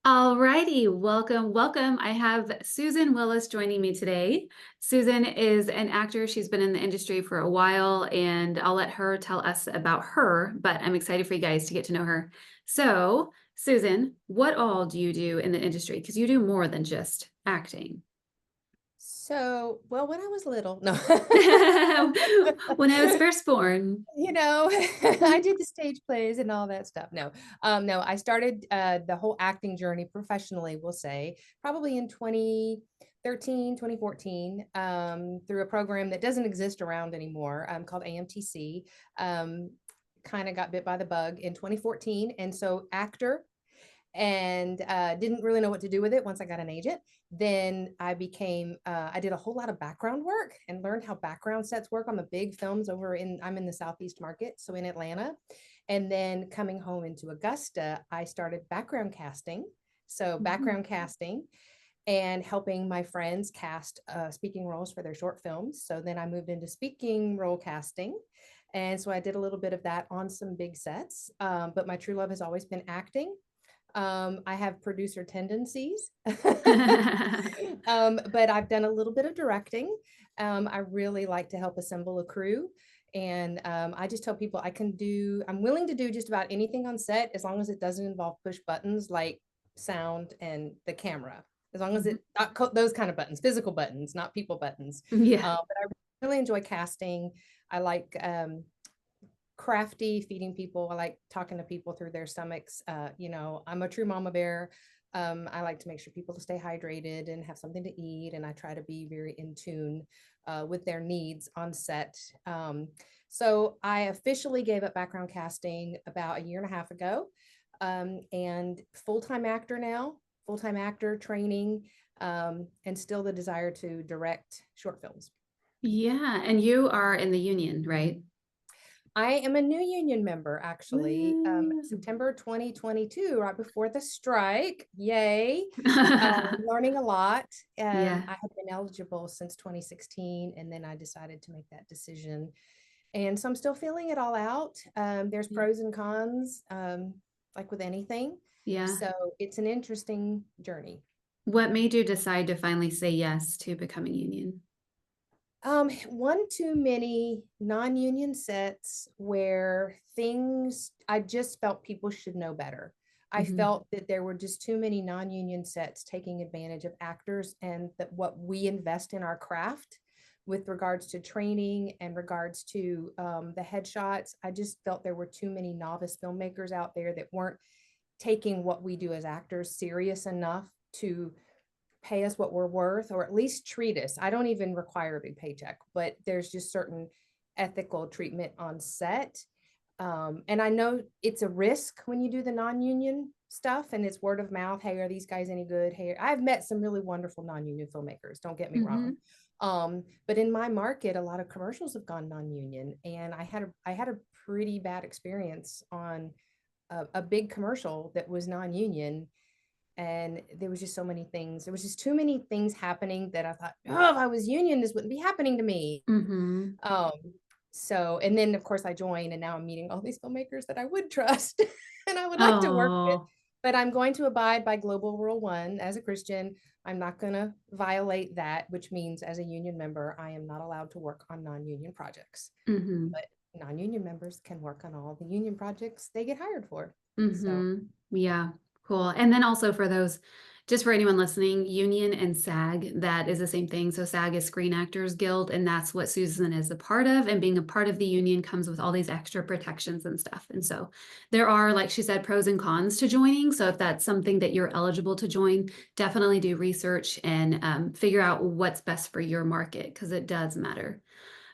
All righty, welcome, welcome. I have Susan Willis joining me today. Susan is an actor. She's been in the industry for a while, and I'll let her tell us about her, but I'm excited for you guys to get to know her. So, Susan, what all do you do in the industry? Because you do more than just acting. Well, when I was little, no, When I was first born. I did the stage plays and all that stuff. No, I started the whole acting journey professionally, we'll say, probably in 2013, 2014, through a program that doesn't exist around anymore, called AMTC. Kind of got bit by the bug in 2014. And so actor and didn't really know what to do with it once I got an agent. Then I did a whole lot of background work and learned how background sets work on the big films I'm in the Southeast market, so in Atlanta. And then coming home into Augusta, I started background casting. So Mhm. background casting and helping my friends cast speaking roles for their short films. So then I moved into speaking role casting. And so I did a little bit of that on some big sets. But my true love has always been acting. I have producer tendencies, but I've done a little bit of directing. I really like to help assemble a crew. And I just tell people I'm willing to do just about anything on set as long as it doesn't involve push buttons like sound and the camera. As long as Mhm. those kind of buttons, physical buttons, not people buttons. Yeah. But I really enjoy casting. I like crafty feeding people. I like talking to people through their stomachs. I'm a true mama bear. I like to make sure people stay hydrated and have something to eat, and I try to be very in tune with their needs on set. So I officially gave up background casting about a year and a half ago, and full-time actor now, full-time actor training, and still the desire to direct short films. Yeah. And you are in the union, right? I am a new union member, actually. Woo. September 2022, right before the strike. Yay. Learning a lot. Yeah. I have been eligible since 2016, and then I decided to make that decision. And so I'm still feeling it all out. There's pros and cons, like with anything. Yeah. So it's an interesting journey. What made you decide to finally say yes to becoming union? One too many non-union sets where I just felt people should know better. I Mhm. felt that there were just too many non-union sets taking advantage of actors and that what we invest in our craft with regards to training and regards to the headshots. I just felt there were too many novice filmmakers out there that weren't taking what we do as actors serious enough to pay us what we're worth, or at least treat us. I don't even require a big paycheck, but there's just certain ethical treatment on set. And I know it's a risk when you do the non-union stuff and it's word of mouth. Hey, are these guys any good? Hey, I've met some really wonderful non-union filmmakers. Don't get me wrong. Mhm. But in my market, a lot of commercials have gone non-union, and I had a pretty bad experience on a big commercial that was non-union, and there was just so many things. There was just too many things happening that I thought, oh, if I was union, this wouldn't be happening to me. Mhm. Um, and then of course I joined, and now I'm meeting all these filmmakers that I would trust and I would like to work with. Oh. But I'm going to abide by Global Rule 1 as a Christian. I'm not going to violate that, which means as a union member, I am not allowed to work on non-union projects. Mhm. But non-union members can work on all the union projects they get hired for. So Mhm. Yeah. Cool. And then also for those, just for anyone listening, union and SAG, that is the same thing. So SAG is Screen Actors Guild, and that's what Susan is a part of. And being a part of the union comes with all these extra protections and stuff. And so there are, like she said, pros and cons to joining. So if that's something that you're eligible to join, definitely do research and figure out what's best for your market, because it does matter.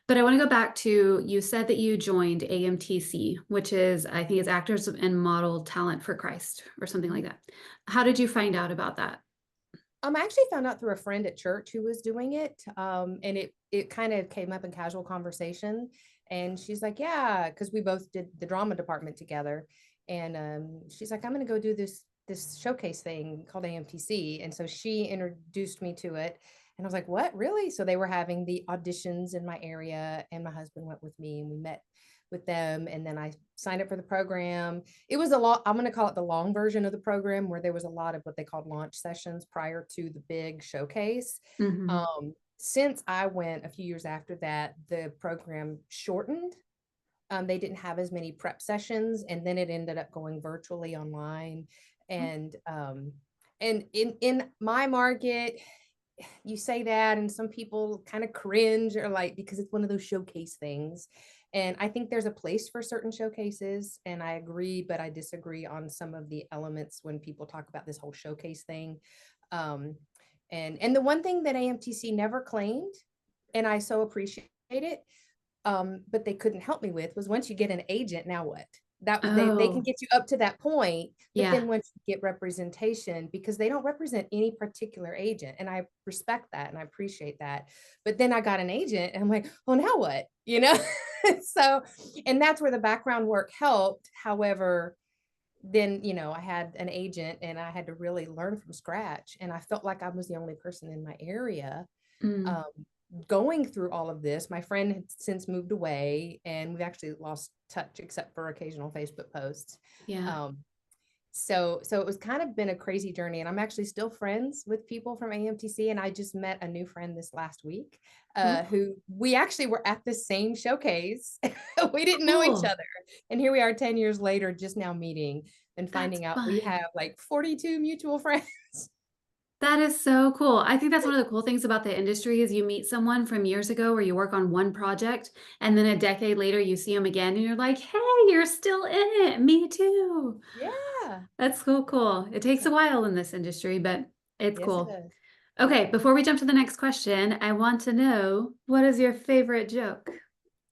But I want to go back to, you said that you joined AMTC, which is, I think it's Actors and Model Talent for Christ or something like that. How did you find out about that? I actually found out through a friend at church who was doing it, and it kind of came up in casual conversation. And she's like, "Yeah," because we both did the drama department together. And she's like, "I'm going to go do this showcase thing called AMTC." And so she introduced me to it, and I was like, "What, really?" So they were having the auditions in my area, and my husband went with me, and we met with them. And then I signed up for the program. It was a lot, I'm going to call it the long version of the program, where there was a lot of what they called launch sessions prior to the big showcase. Mhm. Since I went a few years after that, the program shortened. They didn't have as many prep sessions, and then it ended up going virtually online. And in my market, you say that, and some people kind of cringe, or like, because it's one of those showcase things. And I think there's a place for certain showcases, and I agree, but I disagree on some of the elements when people talk about this whole showcase thing. Um, and the one thing that AMTC never claimed, and I so appreciate it, but they couldn't help me with, was once you get an agent, now what? That they can Oh, get you up to that point, but yeah. then once you get representation, because they don't represent any particular agent, and I respect that and I appreciate that. But then I got an agent, and I'm like, oh, now what? You know? So, and that's where the background work helped. However, then, I had an agent, and I had to really learn from scratch, and I felt like I was the only person in my area Mm, um, going through all of this. My friend had since moved away, and we've actually lost touch except for occasional Facebook posts. yeah. Um, so it was kind of been a crazy journey, and I'm actually still friends with people from AMTC. And I just met a new friend this last week, Oh, who we actually were at the same showcase. We didn't know each cool. other, and here we are 10 years later, just now meeting and That's finding out we fun. have like 42 mutual friends. That is so cool. I think that's one of the cool things about the industry is you meet someone from years ago where you work on one project, and then a decade later you see them again and you're like, "Hey, you're still in it. Me too." Yeah. That's so cool. It takes So, a while in this industry, but it's yes, it cool. does. Okay, before we jump to the next question, I want to know, what is your favorite joke?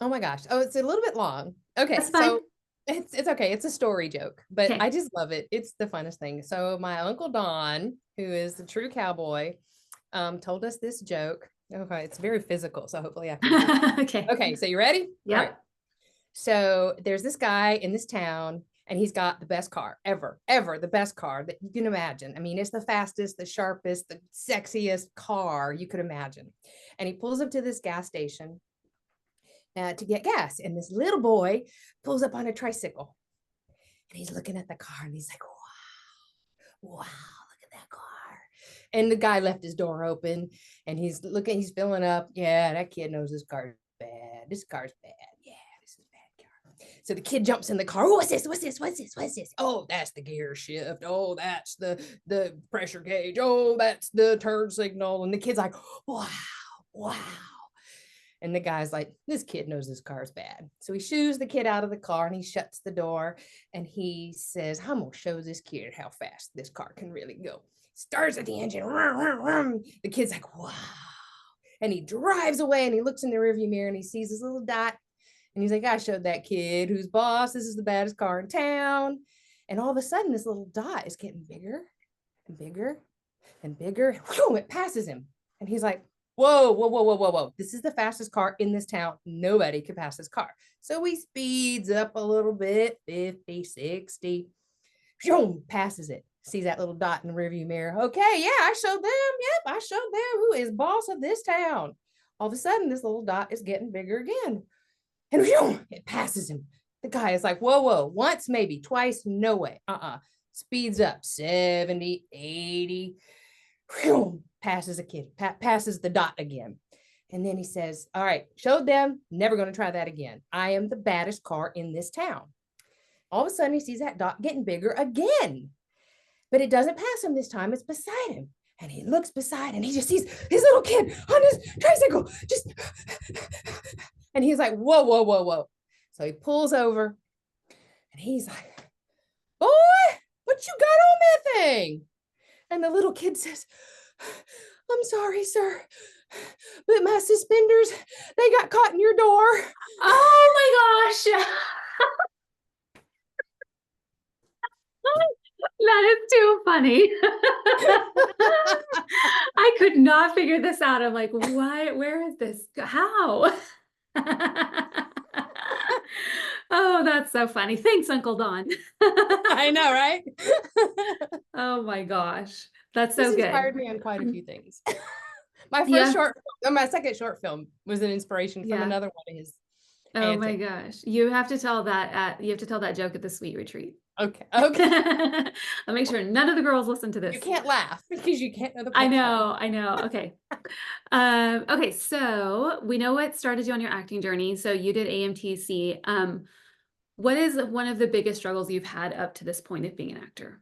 Oh my gosh. Oh, it's a little bit long. That's Okay, fine. so it's okay. It's a story joke, but I Okay. just love it. It's the funnest thing. So my Uncle Don, who is the true cowboy, told us this joke. Okay, it's very physical, so hopefully I can do it. Okay. Okay, so you ready? All right. Yep. So there's this guy in this town, and he's got the best car ever, the best car that you can imagine. I mean, it's the fastest, the sharpest, the sexiest car you could imagine. And he pulls up to this gas station to get gas. And this little boy pulls up on a tricycle, and he's looking at the car, and he's like, wow, look at that car. And the guy left his door open, and he's looking, he's filling up. Yeah, that kid knows this car's bad. This car's bad. Yeah, this is a bad car. So the kid jumps in the car. Oh, what's this? What's this? What's this? What's this? Oh, that's the gear shift. Oh, that's the pressure gauge. Oh, that's the turn signal. And the kid's like, wow, wow. And the guy's like, this kid knows this car's bad. So he shoos the kid out of the car, and he shuts the door, and he says, I'm going to show this kid how fast this car can really go. Starts at the engine. The kid's like, wow. And he drives away, and he looks in the rearview mirror, and he sees this little dot. And he's like, I showed that kid who's boss. This is the baddest car in town. And all of a sudden, this little dot is getting bigger and bigger and bigger. Whew, it passes him. And he's like, whoa, whoa, whoa, whoa, whoa, whoa. This is the fastest car in this town. Nobody could pass this car. So he speeds up a little bit, 50, 60, passes it. Sees that little dot in the rearview mirror. Okay, yeah, I showed them. Yep, I showed them who is boss of this town. All of a sudden, this little dot is getting bigger again. And it passes him. The guy is like, whoa, whoa, once, maybe twice, no way. Speeds up 70, 80, passes a kid, passes the dot again. And then he says, all right, showed them, never going to try that again. I am the baddest car in this town. All of a sudden, he sees that dot getting bigger again, but it doesn't pass him this time. It's beside him. And he looks beside, and he just sees his little kid on his tricycle. And he's like, whoa, whoa, whoa, whoa. So he pulls over, and he's like, boy, what you got on that thing? And the little kid says, I'm sorry, sir, but my suspenders, they got caught in your door. Oh my gosh. That is too funny. I could not figure this out. I'm like, why? Where is this? How? Oh, that's so funny. Thanks, Uncle Don. I know, right? Oh my gosh. That's This so good. inspired me on quite a few things. My Yeah. second short film was an inspiration from Yeah. another one of his Oh my antics. gosh. You have to tell that joke at the sweet retreat. Okay. Okay. I'll make sure none of the girls listen to You this. can't laugh because you can't know the I punchline. know, I know. Okay. Okay, so we know what started you on your acting journey. So you did AMTC. What is one of the biggest struggles you've had up to this point of being an actor?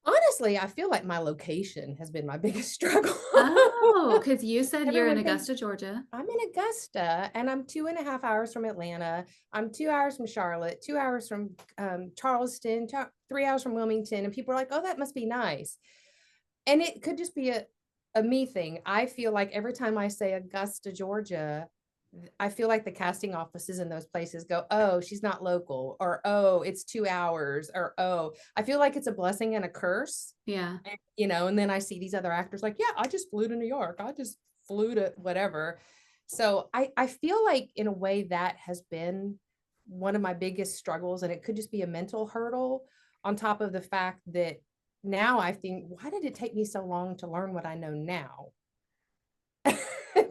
Honestly, I feel like my location has been my biggest struggle. Oh, because you said you're in Everyone thinks Augusta, Georgia. I'm in Augusta and I'm 2.5 hours from Atlanta. I'm 2 hours from Charlotte, 2 hours from Charleston, 3 hours from Wilmington. And people are like, oh, that must be nice. And it could just be a me thing. I feel like every time I say Augusta, Georgia, I feel like the casting offices in those places go, oh, she's not local, or oh, it's 2 hours, or oh, I feel like it's a blessing and a curse, Yeah. and then I see these other actors like, yeah, I just flew to New York. I just flew to whatever. So I feel like in a way that has been one of my biggest struggles, and it could just be a mental hurdle on top of the fact that now I think, why did it take me so long to learn what I know now?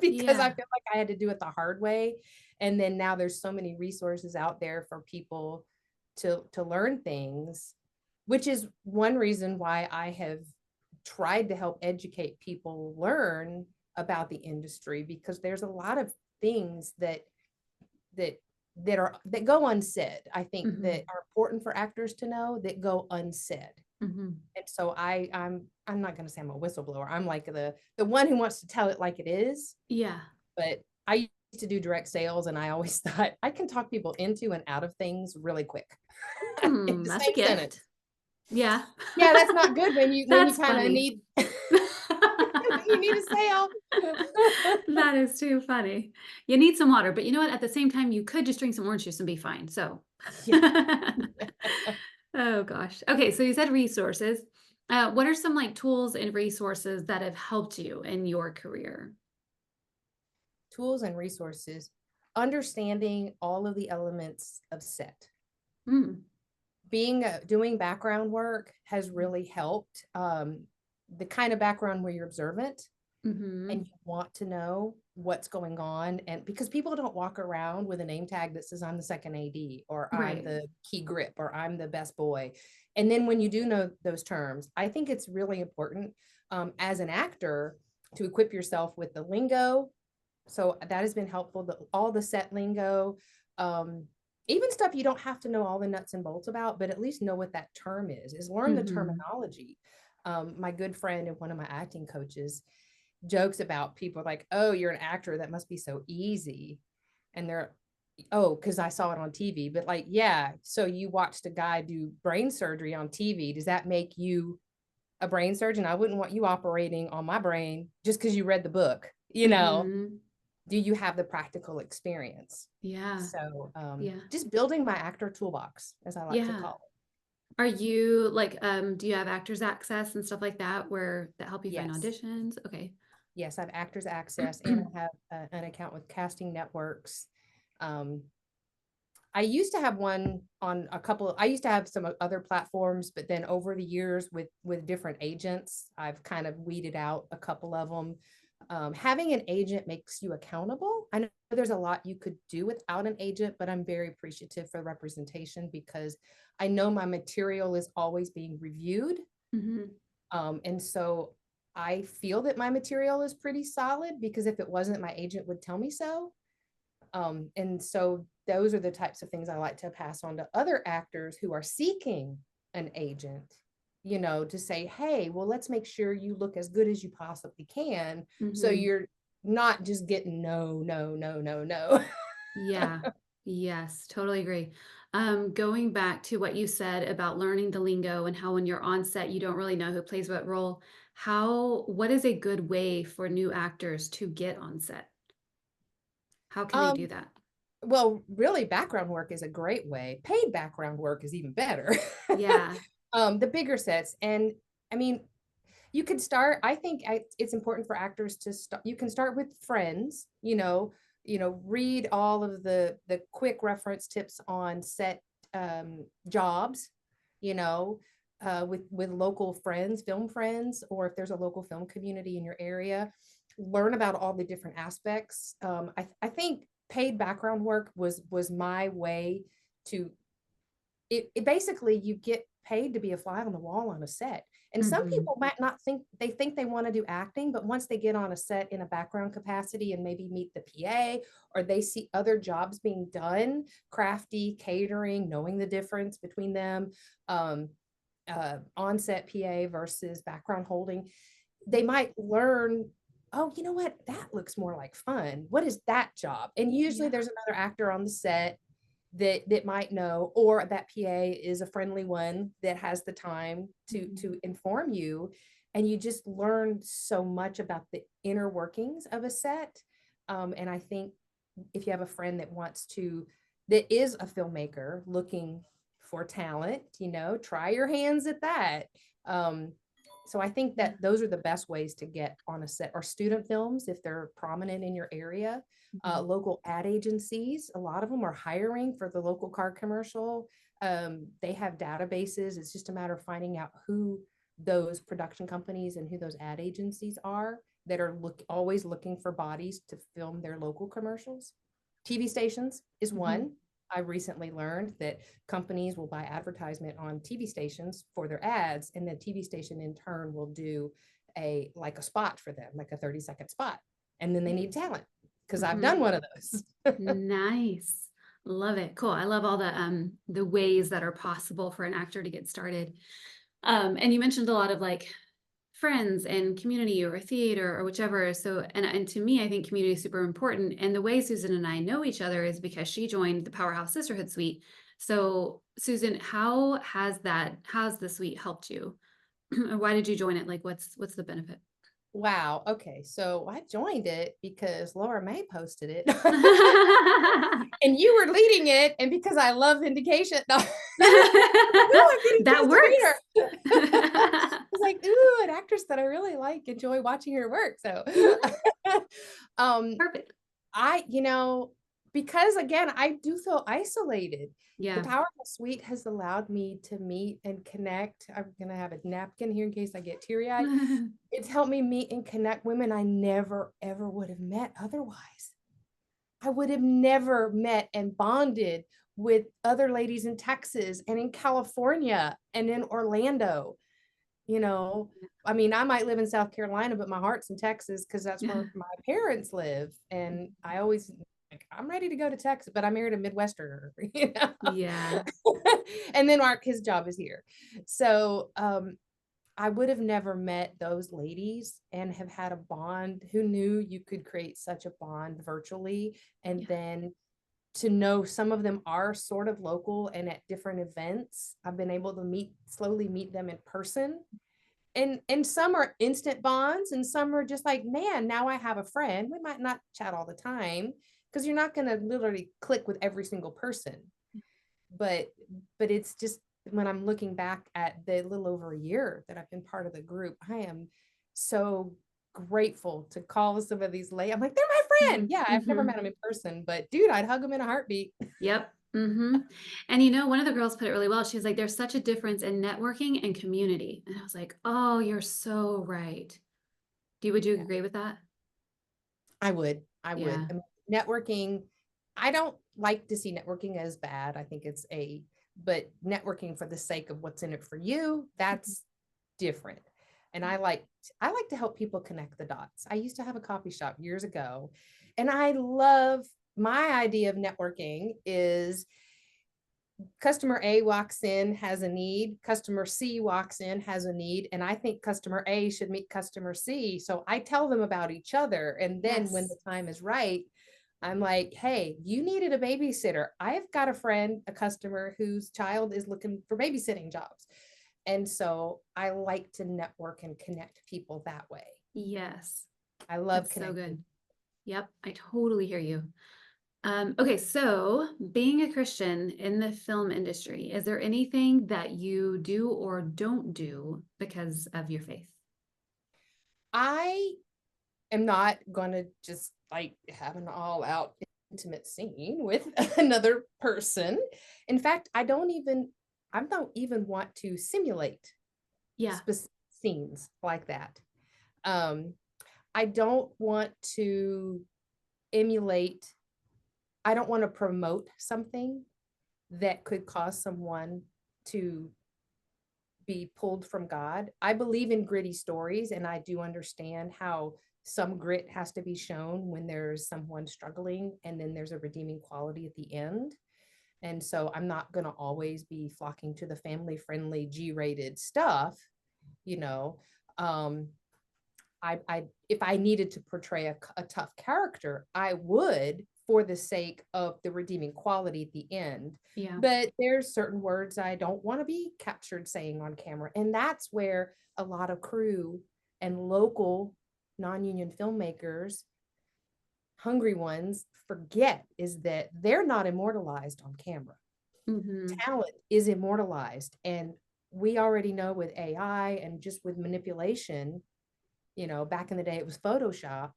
Because I Yeah. feel like I had to do it the hard way. And then now there's so many resources out there for people to learn things, which is one reason why I have tried to help educate people learn about the industry, because there's a lot of things that that go unsaid. I think that Mhm. are important for actors to know that go unsaid. Mhm. And so I'm not going to say I'm a whistleblower. I'm like the one who wants to tell it like it is. Yeah. But I used to do direct sales, and I always thought I can talk people into and out of things really quick in the That's a same sentence. gift. Yeah. Yeah, that's not good when you That's kind of funny. need you need a sale. That is too funny. You need some water, but you know what? At the same time, you could just drink some orange juice and be fine. So, Yeah. oh gosh. Okay, so you said resources. What are some like tools and resources that have helped you in your career? Tools and resources, understanding all of the elements of set. Mm. Doing background work has really helped. The kind of background where you're observant and Mhm. you want to know what's going on, and because people don't walk around with a name tag that says I'm the second AD, or I'm Right. the key grip, or I'm the best boy. And then when you do know those terms, I think it's really important, as an actor, to equip yourself with the lingo. So that has been helpful, all the set lingo, um, even stuff you don't have to know all the nuts and bolts about, but at least know what that term is learn the Mhm. terminology. My good friend and one of my acting coaches jokes about people like, oh, you're an actor, that must be so easy. And they're, oh, because I saw it on TV. But like, yeah, so you watched a guy do brain surgery on TV. Does that make you a brain surgeon? I wouldn't want you operating on my brain just because you read the book. Mhm. Do you have the practical experience? Yeah. So Yeah. just building my actor toolbox, as I like to Yeah. call it. Are you like, do you have actors access and stuff like that where that help you find Yes. auditions? Okay. Yes, I have Actors Access, and I have an account with Casting Networks. Um, I used to have one on I used to have some other platforms, but then over the years with different agents, I've kind of weeded out a couple of them. Having an agent makes you accountable. I know there's a lot you could do without an agent, but I'm very appreciative for representation, because I know my material is always being reviewed. Mhm. And so I feel that my material is pretty solid, because if it wasn't, my agent would tell me so. And so those are the types of things I like to pass on to other actors who are seeking an agent, to say, hey, well, let's make sure you look as good as you possibly can. So Mhm. you're not just getting no, no, no, no, no. Yeah. Yes, totally agree. Going back to what you said about learning the lingo and how when you're on set, you don't really know who plays what role. What is a good way for new actors to get on set? How can they do um, that? well, really, background work is a great way. Paid background work is even better. Yeah. The bigger sets. And I mean, you could start, it's important for actors to start, you can start with friends, read all of the quick reference tips on set, jobs, you know with local friends, film friends, or if there's a local film community in your area, learn about all the different aspects. I think paid background work was my way to it basically you get paid to be a fly on the wall on a set. And some Mhm. people might not think they want to do acting, but once they get on a set in a background capacity and maybe meet the PA, or they see other jobs being done, crafty, catering, knowing the difference between them, um, on-set PA versus background holding, they might learn, oh, you know what, that looks more like fun. What is that job? And usually Yeah. there's another actor on the set that might know, or that PA is a friendly one that has the time to inform you, and you just learn so much about the inner workings of a set. And I think if you have a friend that is a filmmaker looking for talent, try your hands at that. um, so I think Yeah. that those are the best ways to get on a set, or student films if they're prominent in your area. Mhm. Local ad agencies, a lot of them are hiring for the local car commercial. They have databases. It's just a matter of finding out who those production companies and who those ad agencies are that are always looking for bodies to film their local commercials. TV stations is Mhm. one. I recently learned that companies will buy advertisement on TV stations for their ads, and the TV station in turn will do a spot for them, like a 30-second spot. And then they need talent, because I've done Mhm. one of those. Nice. Love it. Cool. I love all the ways that are possible for an actor to get started. And you mentioned a lot of like friends and community or theater or whichever. So, and to me, I think community is super important. And the way Susan and I know each other is because she joined the Powerhouse Sisterhood Suite. So, Susan, how's the suite helped you? Why did you join it? Like, what's the benefit? Wow. Okay. So I joined it because Laura May posted it and you were leading it. And because I love vindication. No. Ooh, I'm getting That close to meet works. her. I was like, ooh, an actress that I really enjoy watching her work. So, um, Perfect. I, because again, I do feel isolated. The Yeah. Powerful Suite has allowed me to meet and connect. I'm going to have a napkin here in case I get teary eyed. It's helped me meet and connect women I never, ever would have met otherwise. I would have never met and bonded with other ladies in Texas and in California and in Orlando. You know, I mean, I might live in South Carolina, but my heart's in Texas because that's where my parents live. And I always like, I'm ready to go to Texas, but I married a Midwesterner, Yeah. and then his job is here. So I would have never met those ladies and have had a bond. Who knew you could create such a bond virtually? And Yeah. then to know some of them are sort of local and at different events, I've been able to slowly meet them in person. And some are instant bonds, and some are just like, man, now I have a friend. We might not chat all the time because you're not going to literally click with every single person. But it's just, when I'm looking back at the little over a year that I've been part of the group, I am so grateful to call some of these ladies. I'm like, they're my friend. Yeah, I've never met them in person, but dude, I'd hug them in a heartbeat. Yep. And one of the girls put it really well. She was like, there's such a difference in networking and community. And I was like, oh, you're so right. Would you Yeah, agree with that? I would. I would. Yeah. I mean, networking, I don't like to see networking as bad. I think but networking for the sake of what's in it for you, that's different. And I like to help people connect the dots. I used to have a coffee shop years ago, and I love, my idea of networking is customer A walks in, has a need, customer C walks in, has a need, and I think customer A should meet customer C. So I tell them about each other. And then when Yes. the time is right, I'm like, hey, you needed a babysitter. I've got a friend, a customer whose child is looking for babysitting jobs. And so I like to network and connect people that way. Yes. I love That's so connecting. good. Yep. I totally hear you. Okay, so being a Christian in the film industry, is there anything that you do or don't do because of your faith? I am not going to just like have an all out intimate scene with another person. In fact, I don't even want to simulate Yeah. specific scenes like that. Um, I don't want to emulate I don't want to promote something that could cause someone to be pulled from God. I believe in gritty stories, and I do understand how some grit has to be shown when there's someone struggling, and then there's a redeeming quality at the end. And so I'm not going to always be flocking to the family friendly G-rated stuff, you know. Um, I if I needed to portray a tough character, I would, for the sake of the redeeming quality at the end. Yeah. But there's certain words I don't want to be captured saying on camera. And that's where a lot of crew and local non-union filmmakers, hungry ones, forget is that they're not immortalized on camera. Mm-hmm. Talent is immortalized. And we already know with AI and just with manipulation, back in the day it was Photoshop,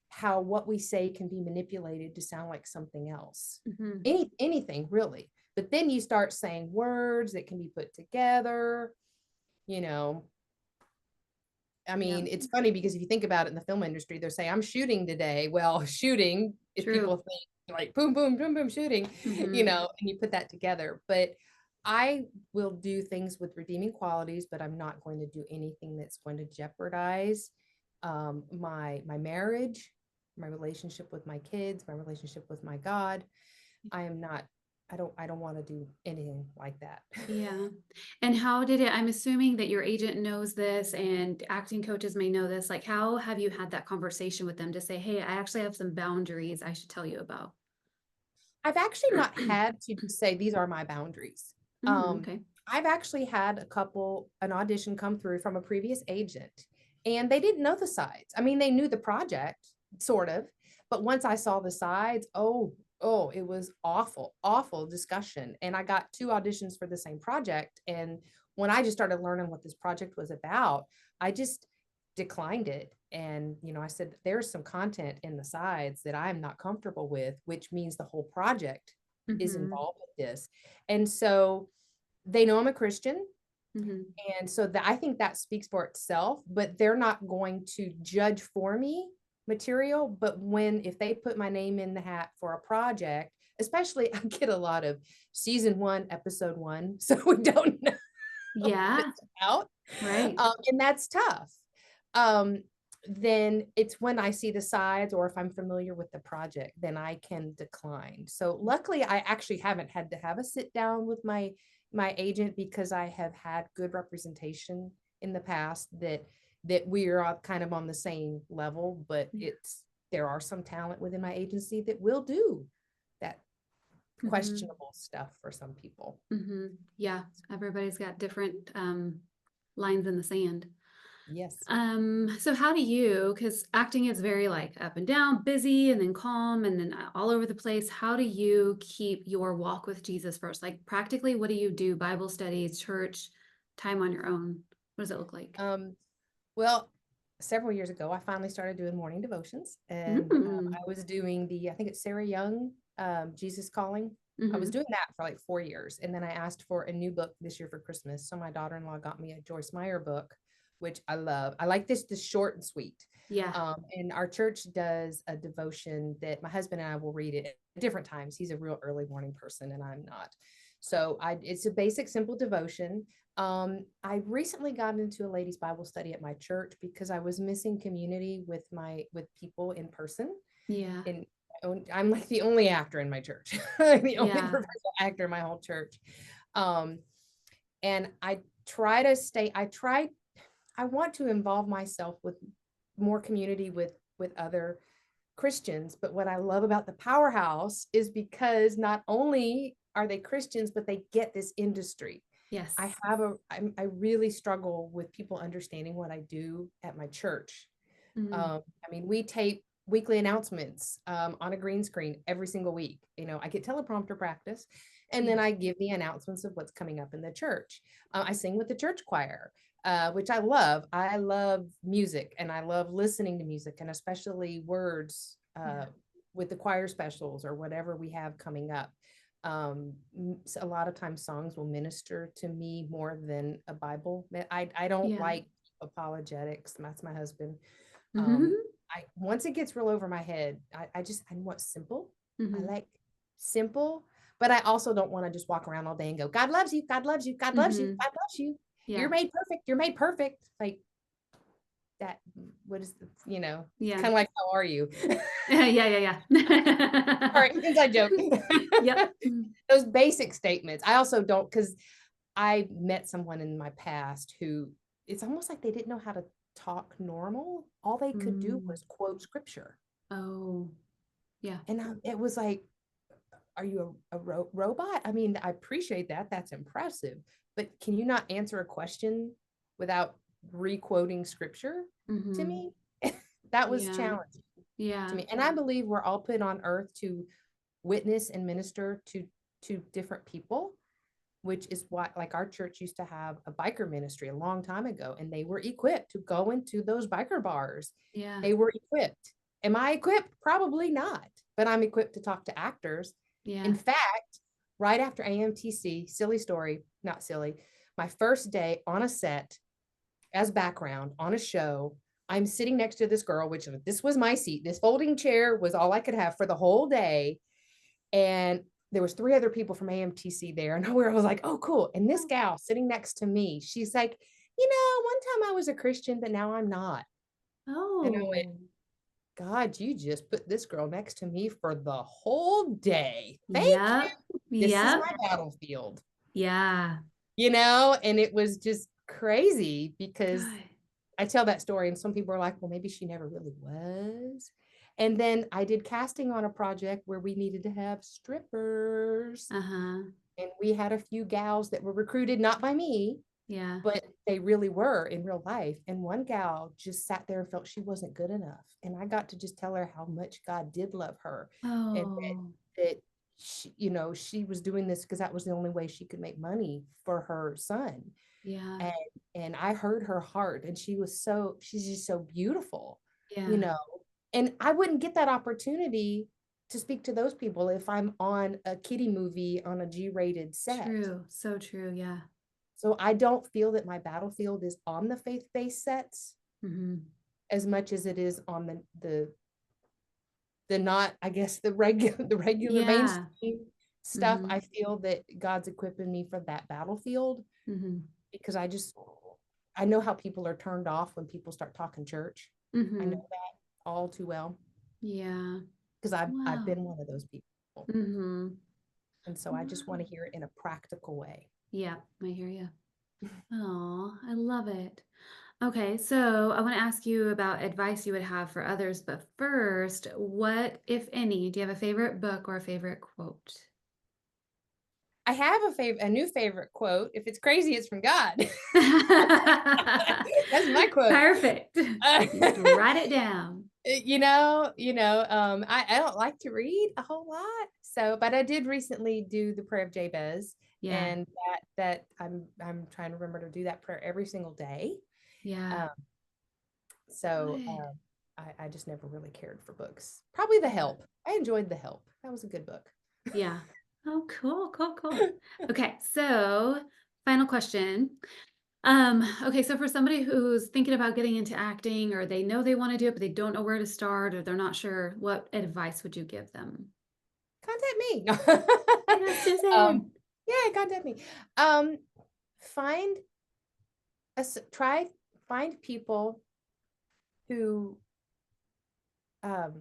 how what we say can be manipulated to sound like something else. Mm-hmm. Anything really. But then you start saying words that can be put together, you know. I mean, Yeah. it's funny because if you think about it in the film industry, they're saying, I'm shooting today. Well, shooting, if True. people think like boom, boom, boom, boom, shooting, Mm-hmm. and you put that together. But I will do things with redeeming qualities, but I'm not going to do anything that's going to jeopardize my marriage, my relationship with my kids, my relationship with my God. I am not, I don't want to do anything like that. Yeah. And how did it, I'm assuming that your agent knows this and acting coaches may know this. Like, how have you had that conversation with them to say, hey, I actually have some boundaries I should tell you about? I've actually not had to say these are my boundaries. Okay. I've actually had an audition come through from a previous agent, and they didn't know the sides. I mean, they knew the project, sort of, but once I saw the sides, it was awful, awful discussion. And I got 2 auditions for the same project. And when I just started learning what this project was about, I just declined it. And, I said, there's some content in the sides that I'm not comfortable with, which means the whole project is Mm-hmm. involved with this. And so they know I'm a Christian. Mm-hmm. And so I think that speaks for itself, but they're not going to judge for me material. But if they put my name in the hat for a project, especially I get a lot of season 1, episode 1. So we don't know what Yeah. it's out. Right. And that's tough. Then it's when I see the sides, or if I'm familiar with the project, then I can decline. So luckily I actually haven't had to have a sit down with my agent, because I have had good representation in the past that we are all kind of on the same level. But there are some talent within my agency that will do that questionable stuff for some people. Mm-hmm. Yeah. Everybody's got different lines in the sand. Yes. So how do you, because acting is very like up and down, busy and then calm and then all over the place. How do you keep your walk with Jesus first? Like practically, what do you do? Bible studies, church, time on your own? What does it look like? Well, several years ago, I finally started doing morning devotions, and Mm. I was doing I think it's Sarah Young, Jesus Calling. I was Mm-hmm. doing that for like 4 years. And then I asked for a new book this year for Christmas. So my daughter-in-law got me a Joyce Meyer book, which I love. I like this short and sweet. Yeah. And our church does a devotion that my husband and I will read it at different times. He's a real early morning person and I'm not. So it's a basic, simple devotion. I recently got into a ladies' Bible study at my church because I was missing community with people in person. Yeah. And I'm like the only actor in my church, the only Yeah. professional actor in my whole church. And I try to I want to involve myself with more community with other Christians. But what I love about the Powerhouse is because not only are they Christians, but they get this industry. Yes. I really struggle with people understanding what I do at my church. Mm-hmm. I mean, we tape weekly announcements on a green screen every single week. I get teleprompter practice, and then I give the announcements of what's coming up in the church. I sing with the church choir, which I love. I love music, and I love listening to music, and especially words with the choir specials or whatever we have coming up. A lot of times songs will minister to me more than a Bible. I don't like apologetics. That's my husband. Mm-hmm. Once it gets real over my head, I want simple. Mm-hmm. I like simple, but I also don't want to just walk around all day and go, God loves you, God loves you, God loves you, Mhm. God loves you. You're Yeah. made perfect. You're made perfect. Like that, what is the, Yeah. kind of like, how are you? Yeah, yeah, All yeah. right, inside joke. Yep. Mm. Those basic statements. I also don't, because I met someone in my past who it's almost like they didn't know how to talk normal. All they could do Mm. was quote scripture. Oh, yeah. And it was like, are you a robot? I mean, I appreciate that. That's impressive. But can you not answer a question without re-quoting scripture to Mhm. me? That was Yeah. challenging to Yeah. me. And I believe we're all put on earth to witness and minister to different people, which is why, like, our church used to have a biker ministry a long time ago, and they were equipped to go into those biker bars. Yeah. They were equipped. Am I equipped? Probably not, but I'm equipped to talk to actors. In Yeah. fact, right after AMTC, silly story, not silly, my first day on a set as background on a show, I'm sitting next to this girl, which this was my seat. This folding chair was all I could have for the whole day. And there was 3 other people from AMTC there. And I was like, oh, cool. And this Oh. gal sitting next to me, she's like, one time I was a Christian, but now I'm not. And I went, Oh. God, you just put this girl next to me for the whole day. Thank you. Yep. This is Yep. my battlefield, Yeah. and it was just crazy because Good. I tell that story and some people are like, well, maybe she never really was. And then I did casting on a project where we needed to have strippers. Uh-huh. And we had a few gals that were recruited, not by me, Yeah. but they really were in real life. And one gal just sat there and felt she wasn't good enough. And I got to just tell her how much God did love her, and Oh. that she, she was doing this because that was the only way she could make money for her son. Yeah. And I heard her heart, and she's just so beautiful, you Yeah. know. And I wouldn't get that opportunity to speak to those people if I'm on a kiddie movie on a G-rated set. True. So true. Yeah. So I don't feel that my battlefield is on the faith-based sets Mm-hmm. as much as it is on the not, I guess, the regular Yeah. mainstream stuff. Mm-hmm. I feel that God's equipping me for that battlefield Mm-hmm. because I know how people are turned off when people start talking church. I know Mm-hmm. that all too well Yeah. because I've Wow. been one of those people. Mm-hmm. And so I just want Wow. to hear it in a practical way. Yeah, I hear you. Oh, I love it. Okay, so I want to ask you about advice you would have for others, but first, what, if any, do you have a favorite book or a favorite quote? I have a new favorite quote. If it's crazy, it's from God. That's my quote. Perfect. Just write it down. I don't like to read a whole lot. So, but I did recently do the prayer of Jabez, Yeah, and that I'm trying to remember to do that prayer every single day. yeah. Um, so Good. I just never really cared for books. Probably The Yeah. Help. I enjoyed The Help. That was a good book. Yeah. Oh, cool, cool, cool. Okay, so final question. Okay, so for somebody who's thinking about getting into acting or they know they want to do it, but they don't know where to start or they're not sure, what advice would you give them? Contact me. Yeah, um, Susan. yeah, contact me. Um, find try find people who um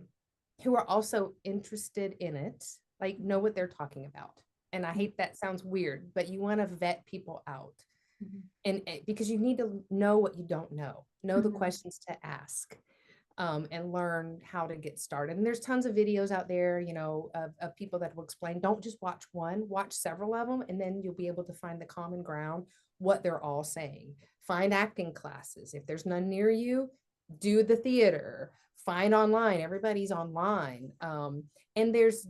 who are also interested in it, like know what they're talking about. And I hate that sounds weird, but you want to vet people out, Mhm. and because you need to know what you don't know the Mhm. questions to ask, and learn how to get started. And there's tons of videos out there, of people that will explain. Don't just watch one, watch several of them, and then you'll be able to find the common ground, what they're all saying. Find acting classes. If there's none near you, do the theater. Find online. Everybody's online. And there's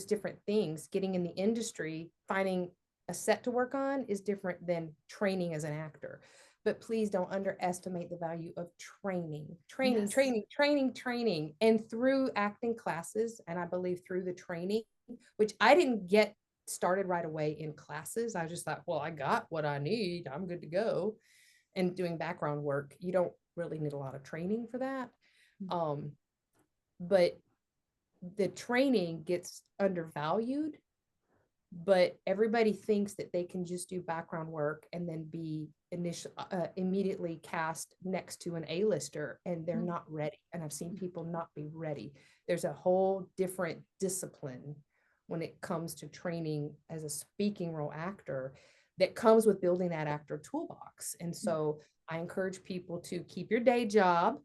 different things. Getting in the industry, finding a set to work on is different than training as an actor. But please don't underestimate the value of training, training, Yes. training, training, training. And through acting classes, and I believe through the training, which I didn't get started right away in classes. I just thought, well, I got what I need. I'm good to go. And doing background work, you don't really need a lot of training for that. Mm. Um, but the training gets undervalued, but everybody thinks that they can just do background work and then be immediately cast next to an A-lister, and they're not ready. And I've seen people not be ready. There's a whole different discipline when it comes to training as a speaking role actor that comes with building that actor toolbox. And so I encourage people to keep your day job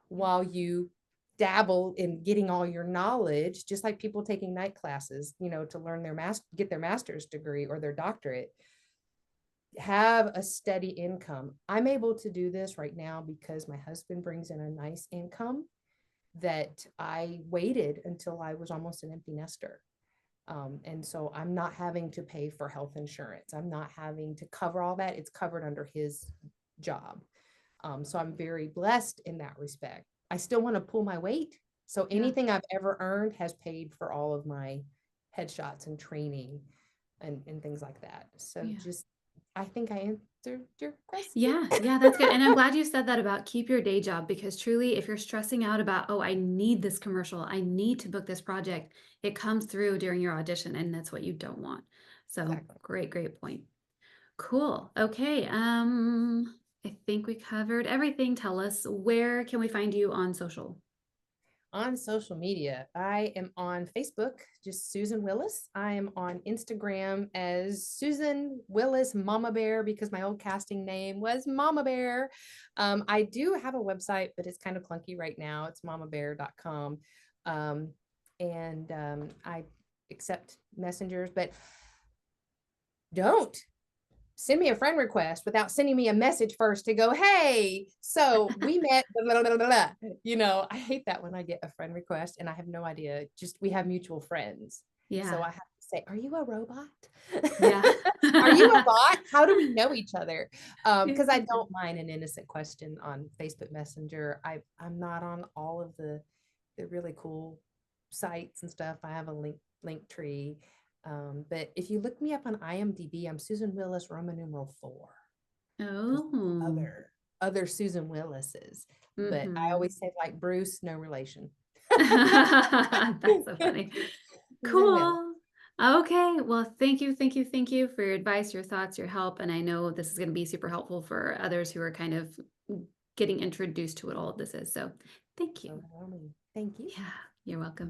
while you dabble in getting all your knowledge, just like people taking night classes, to learn get their master's degree or their doctorate. Have a steady income. I'm able to do this right now because my husband brings in a nice income that I waited until I was almost an empty nester. And so I'm not having to pay for health insurance. I'm not having to cover all that. It's covered under his job. So I'm very blessed in that respect. I still want to pull my weight. So anything I've ever earned has paid for all of my headshots and training and things like that. So I think I answered your question. Yeah, that's good. And I'm glad you said that about keep your day job, because truly, if you're stressing out about, oh, I need this commercial, I need to book this project, it comes through during your audition, and that's what you don't want. So Exactly. great point. Cool. Okay. I think we covered everything. Tell us, where can we find you on social? On social media, I am on Facebook, just Susan Willis. I am on Instagram as Susan Willis Mama Bear, because my old casting name was Mama Bear. I do have a website, but it's kind of clunky right now. It's mamabear.com. I accept messengers, but don't send me a friend request without sending me a message first to go, hey, so we met, blah, blah, blah, blah. I hate that when I get a friend request and I have no idea, just we have mutual friends. So I have to say, are you a robot? Yeah. Are you a bot? How do we know each other? Because I don't mind an innocent question on Facebook Messenger. I'm not on all of the really cool sites and stuff. I have a link tree. But if you look me up on IMDb, I'm Susan Willis, Roman numeral 4. Oh. Other Susan Willises. But I always say, like Bruce, no relation. That's so funny. Susan Willis. Cool. Okay. Well, thank you for your advice, your thoughts, your help. And I know this is going to be super helpful for others who are kind of getting introduced to what all of this is. So thank you. Thank you. Yeah, you're welcome.